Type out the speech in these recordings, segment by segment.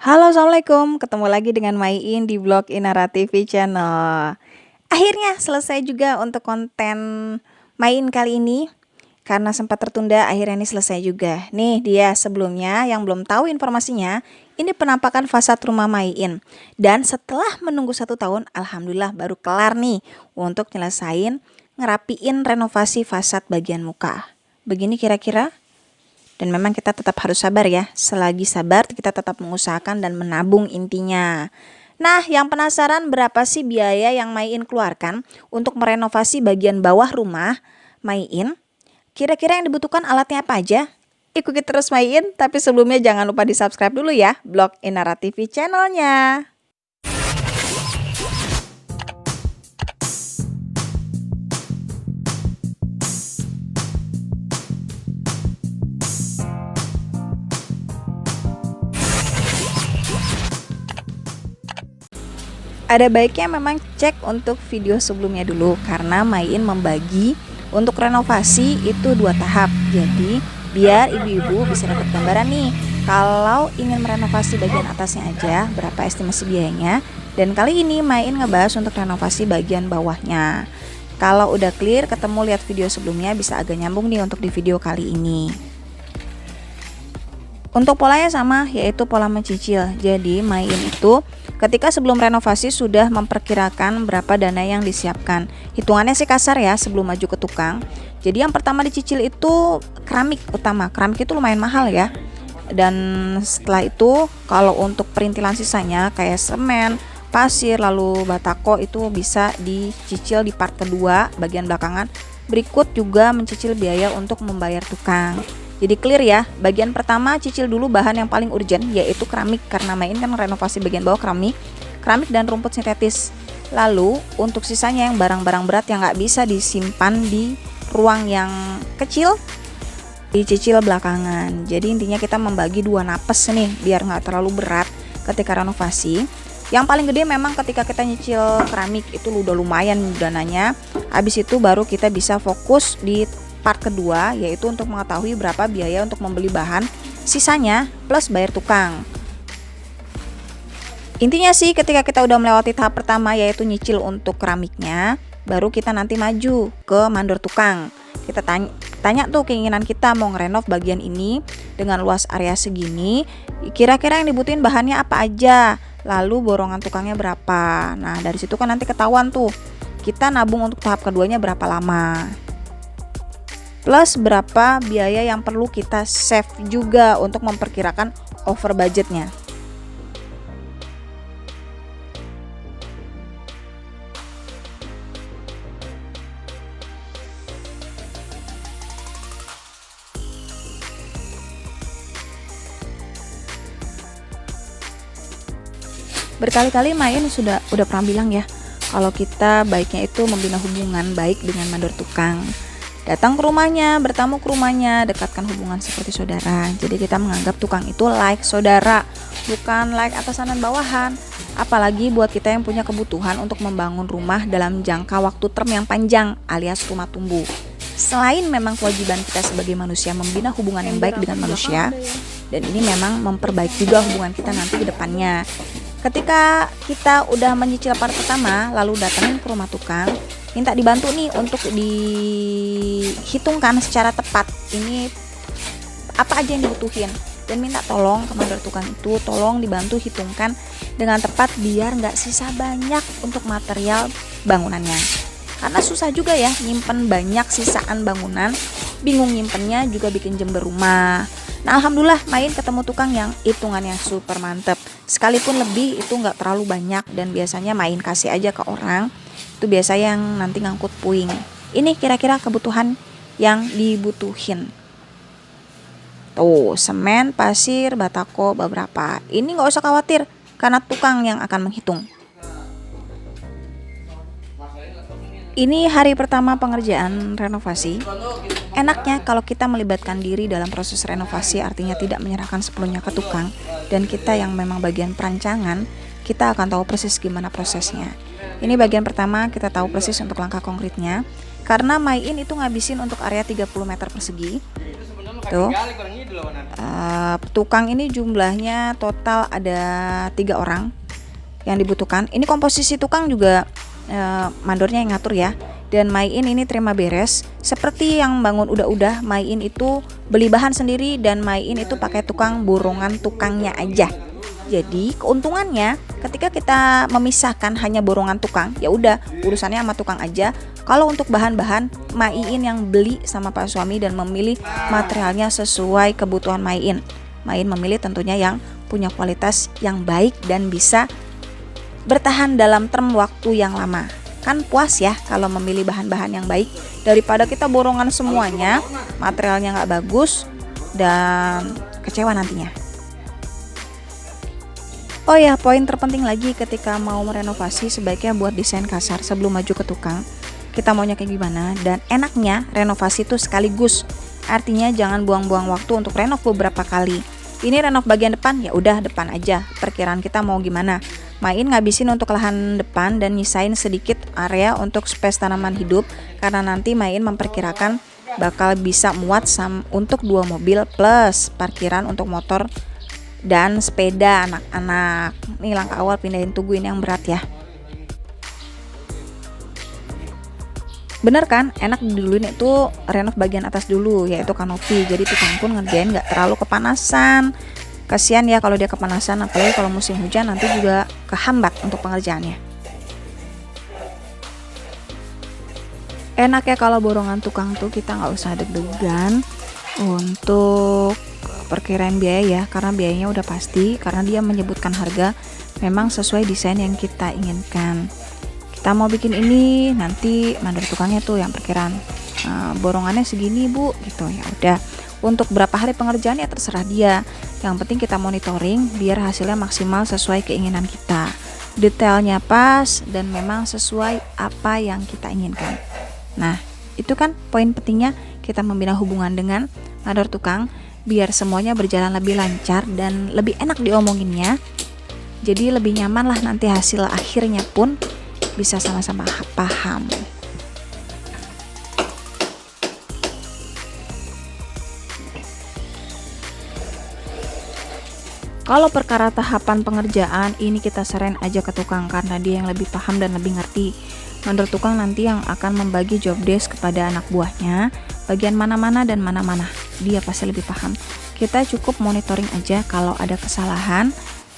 Halo, assalamualaikum. Ketemu lagi dengan Maiin di vlog Inara TV Channel. Akhirnya selesai juga untuk konten Maiin kali ini. Karena sempat tertunda, akhirnya ini selesai juga. Nih dia sebelumnya yang belum tahu informasinya. Ini penampakan fasad rumah Maiin. Dan setelah menunggu 1 tahun, alhamdulillah baru kelar nih untuk nyelesain ngerapiin renovasi fasad bagian muka. Begini kira-kira. Dan memang kita tetap harus sabar ya. Selagi sabar kita tetap mengusahakan dan menabung intinya. Nah, yang penasaran berapa sih biaya yang Maiin keluarkan untuk merenovasi bagian bawah rumah Maiin? Kira-kira yang dibutuhkan alatnya apa aja? Ikuti terus Maiin, tapi sebelumnya jangan lupa di subscribe dulu ya blog Inara TV channelnya. Ada baiknya memang cek untuk video sebelumnya dulu karena Maiin membagi untuk renovasi itu 2 tahap. Jadi biar ibu-ibu bisa dapat gambaran nih kalau ingin merenovasi bagian atasnya aja berapa estimasi biayanya. Dan kali ini Maiin ngebahas untuk renovasi bagian bawahnya. Kalau udah clear ketemu lihat video sebelumnya bisa agak nyambung nih untuk di video kali ini. Untuk polanya sama, yaitu pola mencicil. Jadi Maiin itu ketika sebelum renovasi sudah memperkirakan berapa dana yang disiapkan. Hitungannya sih kasar ya sebelum maju ke tukang. Jadi yang pertama dicicil itu keramik utama. Keramik itu lumayan mahal ya. Dan setelah itu kalau untuk perintilan sisanya kayak semen, pasir, lalu batako itu bisa dicicil di part kedua bagian belakangan. Berikut juga mencicil biaya untuk membayar tukang. Jadi clear ya, bagian pertama cicil dulu bahan yang paling urgent yaitu keramik karena Maiin kan renovasi bagian bawah keramik dan rumput sintetis. Lalu untuk sisanya yang barang-barang berat yang nggak bisa disimpan di ruang yang kecil dicicil belakangan. Jadi intinya kita membagi 2 napes nih biar nggak terlalu berat ketika renovasi. Yang paling gede memang ketika kita nyicil keramik itu udah lumayan dananya. Habis itu baru kita bisa fokus di part kedua yaitu untuk mengetahui berapa biaya untuk membeli bahan, sisanya plus bayar tukang. Intinya sih ketika kita udah melewati tahap pertama yaitu nyicil untuk keramiknya, baru kita nanti maju ke mandor tukang. Kita tanya tuh keinginan kita mau ngerenov bagian ini dengan luas area segini, kira-kira yang dibutuhin bahannya apa aja, lalu borongan tukangnya berapa. Nah dari situ kan nanti ketahuan tuh kita nabung untuk tahap keduanya berapa lama. Plus berapa biaya yang perlu kita save juga untuk memperkirakan over budgetnya. Berkali-kali Maiin udah pernah bilang ya kalau kita baiknya itu membina hubungan baik dengan mandor tukang. Datang ke rumahnya, bertamu ke rumahnya, dekatkan hubungan seperti saudara. Jadi kita menganggap tukang itu like saudara, bukan like atasan dan bawahan. Apalagi buat kita yang punya kebutuhan untuk membangun rumah dalam jangka waktu term yang panjang alias rumah tumbuh. Selain memang kewajiban kita sebagai manusia membina hubungan yang baik dengan manusia, dan ini memang memperbaiki juga hubungan kita nanti ke depannya. Ketika kita udah menyicil part pertama, lalu datangin ke rumah tukang, minta dibantu nih untuk dihitungkan secara tepat ini apa aja yang dibutuhin, dan minta tolong ke mandor tukang itu tolong dibantu hitungkan dengan tepat biar nggak sisa banyak untuk material bangunannya, karena susah juga ya nyimpen banyak sisaan bangunan, bingung nyimpennya juga bikin jember rumah. Nah alhamdulillah Maiin ketemu tukang yang hitungannya super mantep, sekalipun lebih itu nggak terlalu banyak dan biasanya Maiin kasih aja ke orang itu biasa yang nanti ngangkut puing. Ini kira-kira kebutuhan yang dibutuhin. Tuh semen, pasir, batako beberapa. Ini nggak usah khawatir karena tukang yang akan menghitung. Ini hari pertama pengerjaan renovasi. Enaknya kalau kita melibatkan diri dalam proses renovasi artinya tidak menyerahkan sepenuhnya ke tukang, dan kita yang memang bagian perancangan, kita akan tahu persis gimana prosesnya. Ini bagian pertama kita tahu persis untuk langkah konkretnya. Karena Maiin itu ngabisin untuk area 30 meter persegi. Tuh. Tukang ini jumlahnya total ada 3 orang yang dibutuhkan. Ini komposisi tukang juga mandornya yang ngatur ya. Dan Maiin ini terima beres. Seperti yang bangun udah Maiin itu beli bahan sendiri dan Maiin itu pakai tukang borongan tukangnya aja. Jadi keuntungannya ketika kita memisahkan hanya borongan tukang, ya udah urusannya sama tukang aja. Kalau untuk bahan-bahan, Maiin yang beli sama Pak suami dan memilih materialnya sesuai kebutuhan Maiin. Maiin memilih tentunya yang punya kualitas yang baik dan bisa bertahan dalam term waktu yang lama. Kan puas ya kalau memilih bahan-bahan yang baik daripada kita borongan semuanya, materialnya nggak bagus dan kecewa nantinya. Oh ya, poin terpenting lagi ketika mau merenovasi sebaiknya buat desain kasar sebelum maju ke tukang. Kita maunya kayak gimana, dan enaknya renovasi itu sekaligus. Artinya jangan buang-buang waktu untuk renov beberapa kali. Ini renov bagian depan, ya udah depan aja. Perkiraan kita mau gimana. Maiin ngabisin untuk lahan depan dan nyisain sedikit area untuk space tanaman hidup karena nanti Maiin memperkirakan bakal bisa muat untuk 2 mobil plus parkiran untuk motor dan sepeda anak-anak. Ini langkah awal pindahin tugu ini yang berat ya. Bener kan, enak duluin itu renov bagian atas dulu yaitu kanopi. Jadi tukang pun ngerjain gak terlalu kepanasan. Kasihan ya kalau dia kepanasan, apalagi kalau musim hujan nanti juga kehambat untuk pengerjaannya. Enak ya kalau borongan tukang tuh kita nggak usah deg-degan untuk perkiraan biaya ya, karena biayanya udah pasti karena dia menyebutkan harga memang sesuai desain yang kita inginkan. Kita mau bikin ini nanti mandor tukangnya tuh yang perkiraan borongannya segini bu gitu, ya udah. Untuk berapa hari pengerjaan ya terserah dia. Yang penting kita monitoring biar hasilnya maksimal sesuai keinginan kita. Detailnya pas dan memang sesuai apa yang kita inginkan. Nah, itu kan poin pentingnya kita membina hubungan dengan mandor tukang biar semuanya berjalan lebih lancar dan lebih enak diomonginnya. Jadi lebih nyaman lah nanti hasil akhirnya pun bisa sama-sama paham. Kalau perkara tahapan pengerjaan ini kita serahin aja ke tukang karena dia yang lebih paham dan lebih ngerti. Mandor tukang nanti yang akan membagi job desk kepada anak buahnya, bagian mana-mana dan mana-mana. Dia pasti lebih paham. Kita cukup monitoring aja kalau ada kesalahan,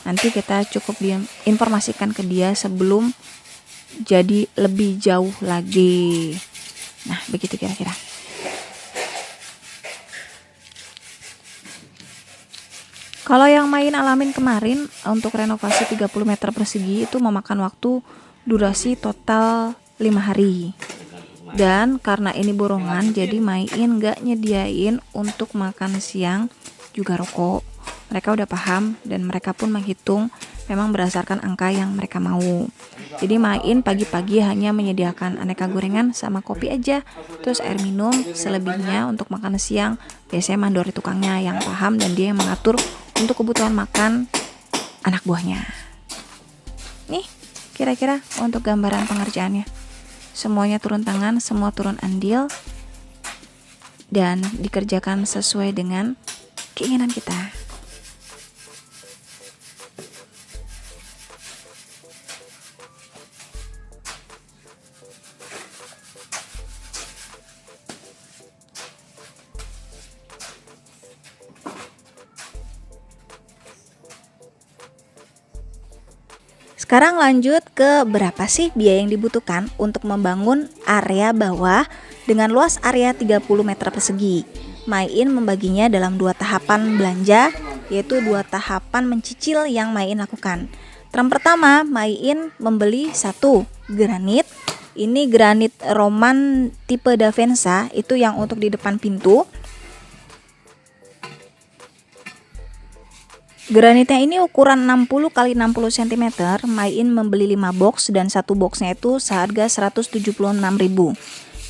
nanti kita cukup informasikan ke dia sebelum jadi lebih jauh lagi. Nah, begitu kira-kira. Kalau yang Maiin alamin kemarin untuk renovasi 30 meter persegi itu memakan waktu durasi total 5 hari. Dan karena ini borongan jadi Maiin gak nyediain untuk makan siang juga rokok. Mereka udah paham dan mereka pun menghitung memang berdasarkan angka yang mereka mau. Jadi Maiin pagi-pagi hanya menyediakan aneka gorengan sama kopi aja, terus air minum. Selebihnya untuk makan siang biasanya mandor tukangnya yang paham dan dia yang mengatur untuk kebutuhan makan anak buahnya. Nih kira-kira untuk gambaran pengerjaannya. Semuanya turun tangan, semua turun andil dan dikerjakan sesuai dengan keinginan kita. Sekarang lanjut ke berapa sih biaya yang dibutuhkan untuk membangun area bawah dengan luas area 30 meter persegi. Maiin membaginya dalam 2 tahapan belanja, yaitu 2 tahapan mencicil yang Maiin lakukan. Term pertama, Maiin membeli 1 granit. Ini granit Roman tipe Davensa, itu yang untuk di depan pintu. Granitnya ini ukuran 60 x 60 cm. Maiin membeli 5 box dan 1 boxnya itu seharga 176.000.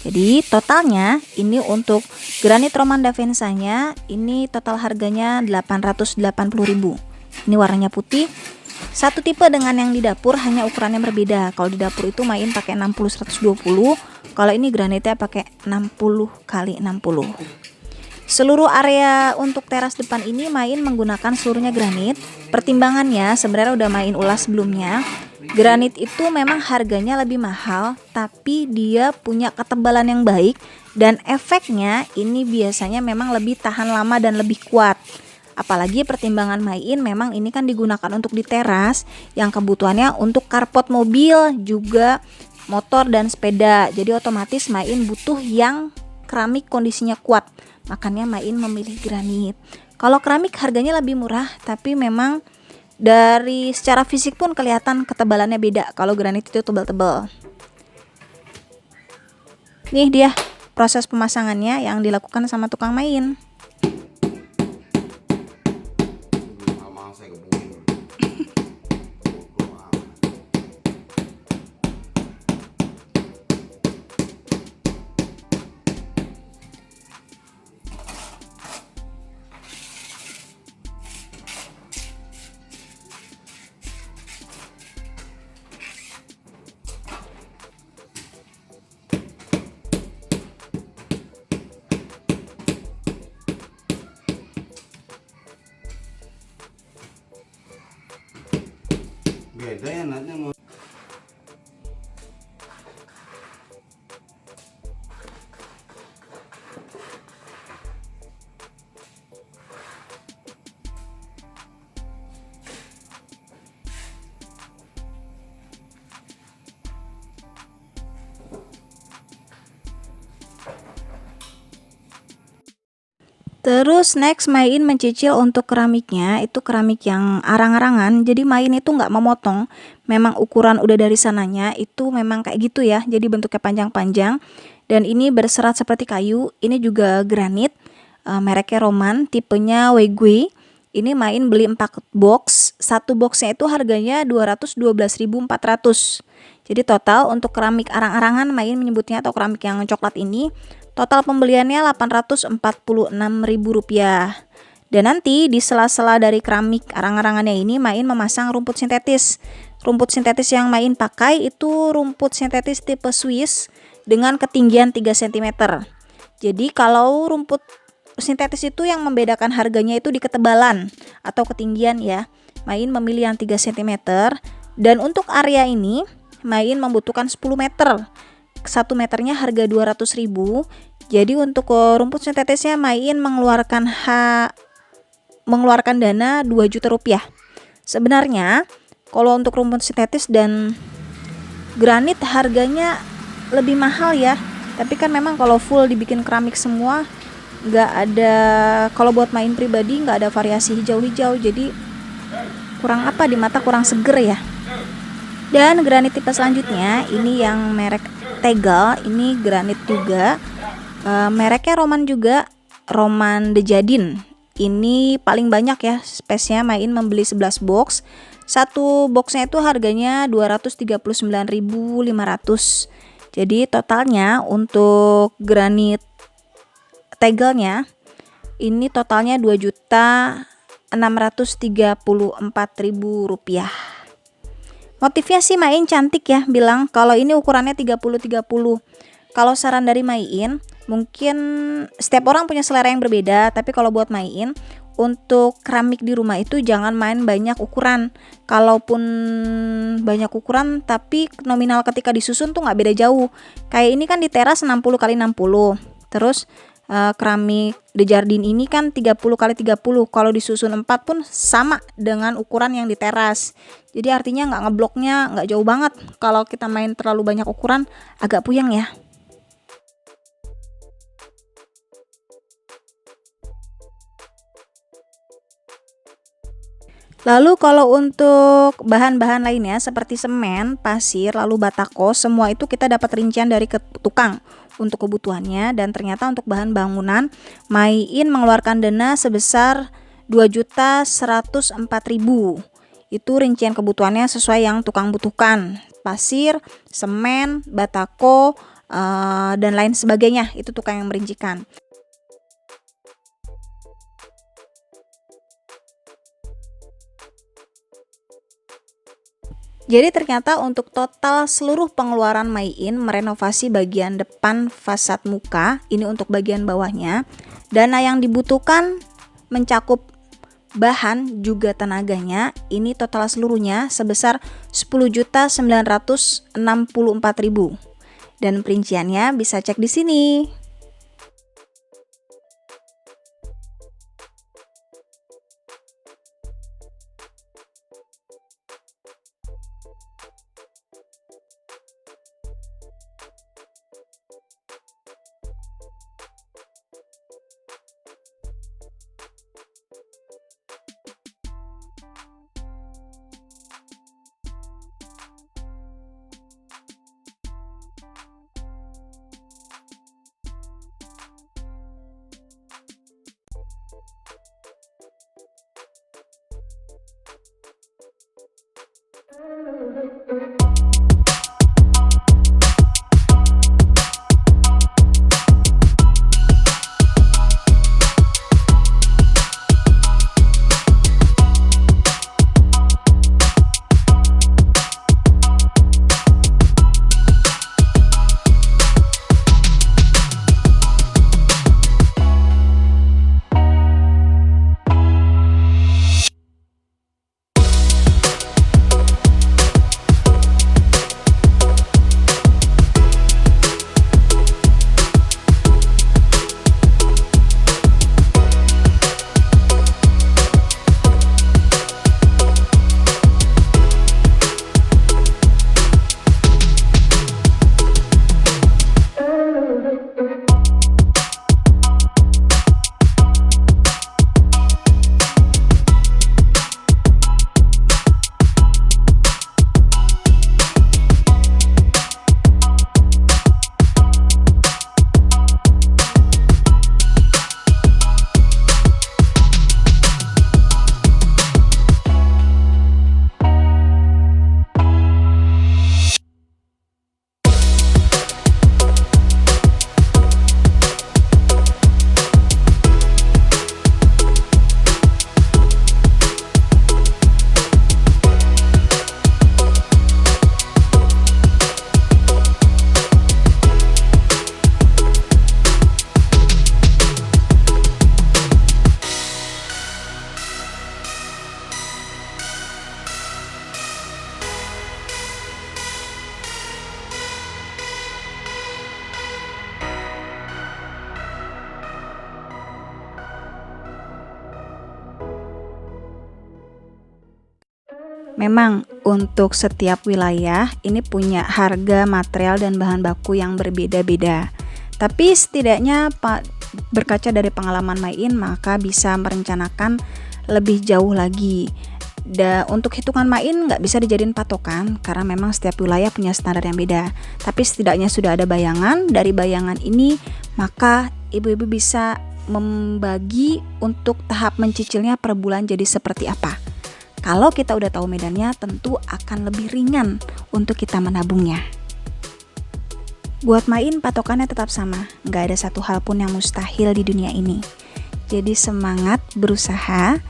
Jadi totalnya ini untuk granit Roman Davensanya ini total harganya 880.000. Ini warnanya putih. Satu tipe dengan yang di dapur, hanya ukurannya berbeda. Kalau di dapur itu Maiin pakai 60 120, kalau ini granitnya pakai 60 x 60. Seluruh area untuk teras depan ini Main menggunakan seluruhnya granit. Pertimbangannya sebenarnya udah Main ulas sebelumnya. Granit itu memang harganya lebih mahal, tapi dia punya ketebalan yang baik dan efeknya ini biasanya memang lebih tahan lama dan lebih kuat. Apalagi pertimbangan Main memang ini kan digunakan untuk di teras yang kebutuhannya untuk carport mobil, juga motor dan sepeda. Jadi otomatis Main butuh yang keramik kondisinya kuat. Makanya Main memilih granit. Kalau keramik harganya lebih murah, tapi memang dari secara fisik pun kelihatan ketebalannya beda. Kalau granit itu tebal-tebal. Nih dia proses pemasangannya yang dilakukan sama tukang Main. Beda ya natnya mau. Terus next Main mencicil untuk keramiknya, itu keramik yang arang-arangan. Jadi Main itu nggak memotong, memang ukuran udah dari sananya itu memang kayak gitu ya. Jadi bentuknya panjang-panjang dan ini berserat seperti kayu. Ini juga granit, mereknya Roman, tipenya Wegui. Ini Main beli 4 box, satu boxnya itu harganya 212.400. Jadi total untuk keramik arang-arangan Main menyebutnya atau keramik yang coklat ini total pembeliannya Rp846.000. Dan nanti di sela-sela dari keramik arang-arangannya ini Main memasang rumput sintetis. Rumput sintetis yang Main pakai itu rumput sintetis tipe Swiss dengan ketinggian 3 cm. Jadi kalau rumput sintetis itu yang membedakan harganya itu di ketebalan atau ketinggian ya. Main memilih yang 3 cm dan untuk area ini Main membutuhkan 10 meter. 1 meternya harga 200.000. Jadi untuk rumput sintetisnya Main mengeluarkan dana 2 juta rupiah. Sebenarnya kalau untuk rumput sintetis dan granit harganya lebih mahal ya. Tapi kan memang kalau full dibikin keramik semua nggak ada, kalau buat Main pribadi nggak ada variasi hijau-hijau, jadi kurang apa di mata, kurang seger ya. Dan granit tipe selanjutnya ini yang merek Tegel, ini granit juga, mereknya Roman juga, Roman De Jardin. Ini paling banyak ya space-nya. Main membeli 11 box. Satu boxnya itu harganya 239.500. Jadi totalnya untuk granit tegelnya ini totalnya 2.634.000 rupiah. Motifnya sih Main cantik ya, bilang kalau ini ukurannya 30-30. Kalau saran dari Main, mungkin setiap orang punya selera yang berbeda, tapi kalau buat Main, untuk keramik di rumah itu jangan main banyak ukuran. Kalaupun banyak ukuran tapi nominal ketika disusun tuh nggak beda jauh. Kayak ini kan di teras 60x60. Terus keramik De Jardin ini kan 30x30. Kalau disusun 4 pun sama dengan ukuran yang di teras. Jadi artinya nggak ngebloknya nggak jauh banget. Kalau kita main terlalu banyak ukuran agak puyeng ya. Lalu kalau untuk bahan-bahan lainnya seperti semen, pasir, lalu batako, semua itu kita dapat rincian dari tukang untuk kebutuhannya. Dan ternyata untuk bahan bangunan Main mengeluarkan dana sebesar 2.104.000. Itu rincian kebutuhannya sesuai yang tukang butuhkan. Pasir, semen, batako, dan lain sebagainya, itu tukang yang merincikan. Jadi ternyata untuk total seluruh pengeluaran My In merenovasi bagian depan fasad muka, ini untuk bagian bawahnya, dana yang dibutuhkan mencakup bahan juga tenaganya, ini total seluruhnya sebesar 10.964.000. Dan perinciannya bisa cek di sini. Memang untuk setiap wilayah ini punya harga material dan bahan baku yang berbeda-beda. Tapi setidaknya berkaca dari pengalaman My In maka bisa merencanakan lebih jauh lagi. Untuk hitungan My In nggak bisa dijadiin patokan karena memang setiap wilayah punya standar yang beda. Tapi setidaknya sudah ada bayangan. Dari bayangan ini maka ibu-ibu bisa membagi untuk tahap mencicilnya per bulan jadi seperti apa. Kalau kita udah tahu medannya, tentu akan lebih ringan untuk kita menabungnya. Buat My In, patokannya tetap sama. Nggak ada satu hal pun yang mustahil di dunia ini. Jadi semangat berusaha,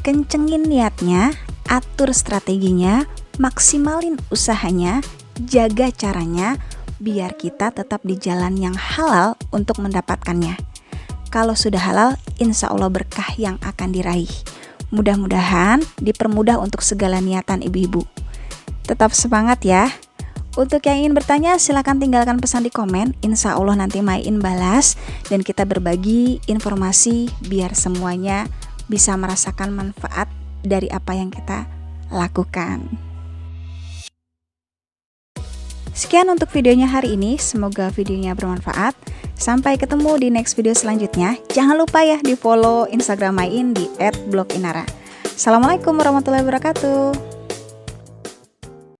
kencengin niatnya, atur strateginya, maksimalin usahanya, jaga caranya, biar kita tetap di jalan yang halal untuk mendapatkannya. Kalau sudah halal, insya Allah berkah yang akan diraih. Mudah-mudahan dipermudah untuk segala niatan ibu-ibu. Tetap semangat ya. Untuk yang ingin bertanya silahkan tinggalkan pesan di komen. Insya Allah nanti My In balas dan kita berbagi informasi biar semuanya bisa merasakan manfaat dari apa yang kita lakukan. Sekian untuk videonya hari ini, semoga videonya bermanfaat. Sampai ketemu di next video selanjutnya. Jangan lupa ya di follow Instagram My In di @bloginara. Assalamualaikum warahmatullahi wabarakatuh.